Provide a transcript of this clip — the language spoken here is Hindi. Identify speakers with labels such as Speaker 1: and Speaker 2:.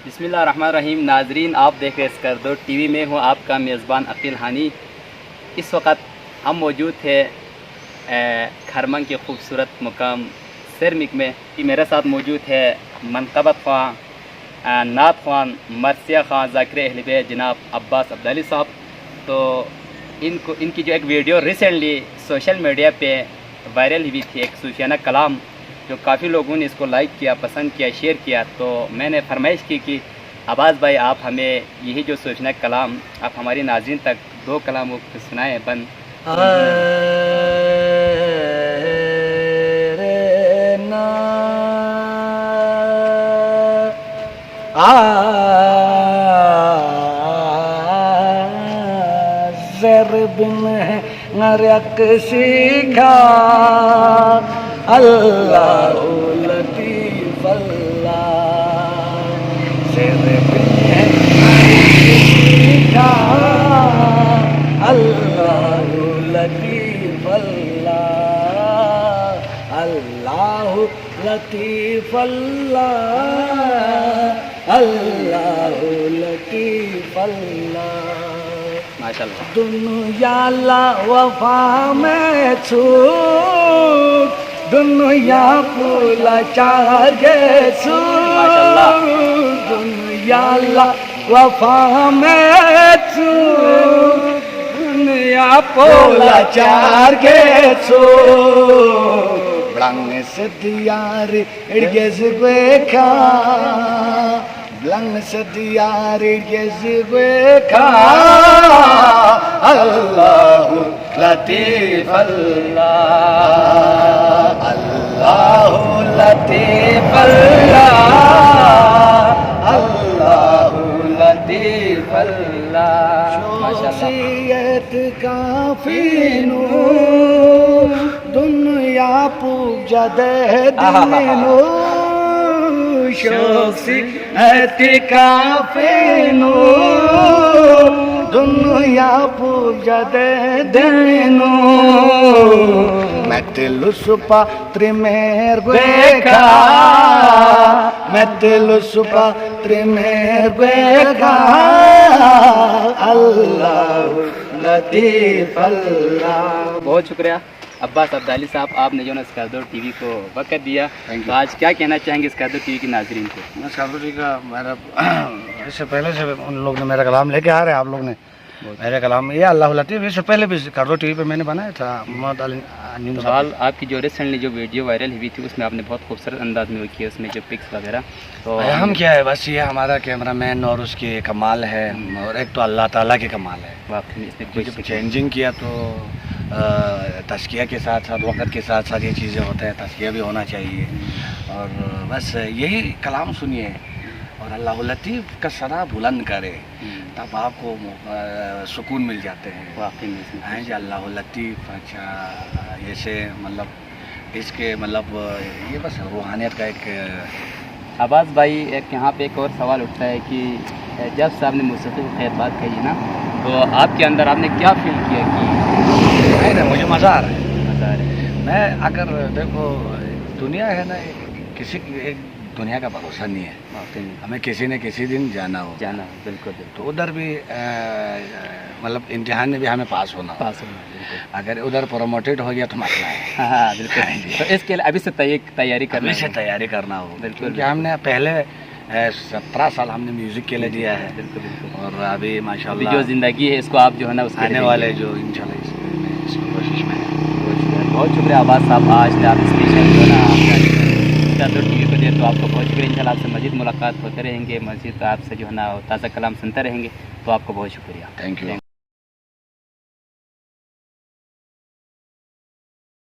Speaker 1: बिस्मिल्लाहिर्रहमानिर्रहीम। नाजरीन, आप देख रहे स्कर्दो टीवी में हूँ आपका मेज़बान अकील हानी। इस वक्त हम मौजूद थे खरमंग के खूबसूरत मुकाम सिरमिक में। मेरे साथ मौजूद है मनकबत ख़ान, नात ख़ान, मरसिया ख़ान, ज़ाकिर अहल बैत जनाब अब्बास अब्दाली साहब। तो इनकी जो एक वीडियो रिसेंटली सोशल मीडिया पे वायरल हुई थी, एक सूफियाना कलाम, जो काफ़ी लोगों ने इसको लाइक किया, पसंद किया, शेयर किया। तो मैंने फरमाइश की कि अब्बास भाई, आप हमें यही जो सूफियाना कलाम आप हमारी नाज़रीन तक दो कलाम सुनाएँ। बंद
Speaker 2: नरक सीखा अल्लाह लतीफ अल्लाह सीखा अल्लाह लतीफ अल्लाह अल्लाह लतीफ अल्लाह अल्लाह लतीफ अल्लाह।
Speaker 1: माशाअल्लाह।
Speaker 2: दुनिया ला वफा में छूट दुनिया पूला चाहे छूट दुनिया ला वफा में छूट दुनिया पूला चाहे छूट ब्लंग से दियार इर्गेज बेखा ब्लंग से दियार इर्गेज बेखा अल्लाह लतीफ अल्लाह अल्लाह लतीफ अल्लाह अल्लाह लतीफ अल्लाह। शोसियत काफी नूर दुनिया पूजा दे दिनो शोसियत काफी नूर दुनिया पूजा दे देनो मैं तिलु सुपा त्रिमेर बेखा मैं तिलु सुपा त्रिमेर बेखा अल्लाह लतीफ अल्लाह।
Speaker 1: बहुत शुक्रिया अब्बास अब्दाली साहब, आपने जो ना स्कर्दो टीवी को वक्त दिया। तो आज क्या कहना चाहेंगे स्कर्दो टीवी की नाजरीन को?
Speaker 2: स्कर्दो टीवी का मेरा इससे पहले से उन लोग ने मेरा कलाम लेके आ रहे हैं, आप लोग ने मेरे कलाम ये अल्लाह लतीफ़ इससे पहले भी स्कर्दो टीवी पे मैंने बनाया था।
Speaker 1: सवाल आपकी जो रिसेंटली जो वीडियो वायरल हुई थी उसमें आपने बहुत खूबसूरत अंदाज में वो किया, उसमें जो पिक्स वगैरह। तो
Speaker 2: हम क्या है, बस ये हमारा कैमरामैन और उसकी कमाल है, और एक तो अल्लाह ताला की कमाल है।
Speaker 1: वाकई इसने
Speaker 2: कुछ चेंजिंग किया तो तज़किया के साथ साथ वक़्त के साथ साथ ये चीज़ें होते हैं, तज़किया भी होना चाहिए। और बस यही कलाम सुनिए और अल्लाह लतीफ़ का सना बुलंद करे, तब आपको सुकून मिल जाते हैं।
Speaker 1: वाकई में
Speaker 2: हैं जी अल्लाह लतीफ़। अच्छा ऐसे मतलब इसके मतलब ये बस रूहानियत का एक।
Speaker 1: अब्बास भाई, एक यहाँ पे एक और सवाल उठता है कि जब से आपने मौसीक़ी की खैर बात कही ना, तो आपके अंदर आपने क्या फील किया कि
Speaker 2: नहीं ना मुझे मज़ा आ रहा है।
Speaker 1: मज़ा आ रहा है?
Speaker 2: मैं अगर देखो दुनिया है ना, किसी एक दुनिया का भरोसा नहीं है, हमें किसी न किसी दिन जाना हो।
Speaker 1: बिल्कुल।
Speaker 2: तो उधर भी मतलब इम्तिहान में भी हमें पास होना
Speaker 1: बिल्कुल।
Speaker 2: अगर उधर प्रमोटेड हो गया तो मसला है।
Speaker 1: हाँ बिल्कुल। तो इसके लिए अभी से तैयारी
Speaker 2: करना हो
Speaker 1: बिल्कुल।
Speaker 2: क्योंकि हमने पहले 17 साल हमने म्यूज़िक के लिए दिया है।
Speaker 1: बिल्कुल।
Speaker 2: और अभी माशाल्लाह
Speaker 1: जो ज़िंदगी है इसको आप जो है ना उसके
Speaker 2: आने वाले जो इंशाल्लाह इस कोशिश में।
Speaker 1: बहुत शुक्रिया अब्बास साहब, आज ने आप स्पेशल जो ना स्कर्दो टीवी को दिया, तो आपको बहुत शुक्रिया। इंशाल्लाह आपसे मज़ीद मुलाकात होते रहेंगे, मज़ीद आपसे जो है ना ताज़ा कलाम सुनते रहेंगे। तो आपको बहुत शुक्रिया।
Speaker 2: Thank you.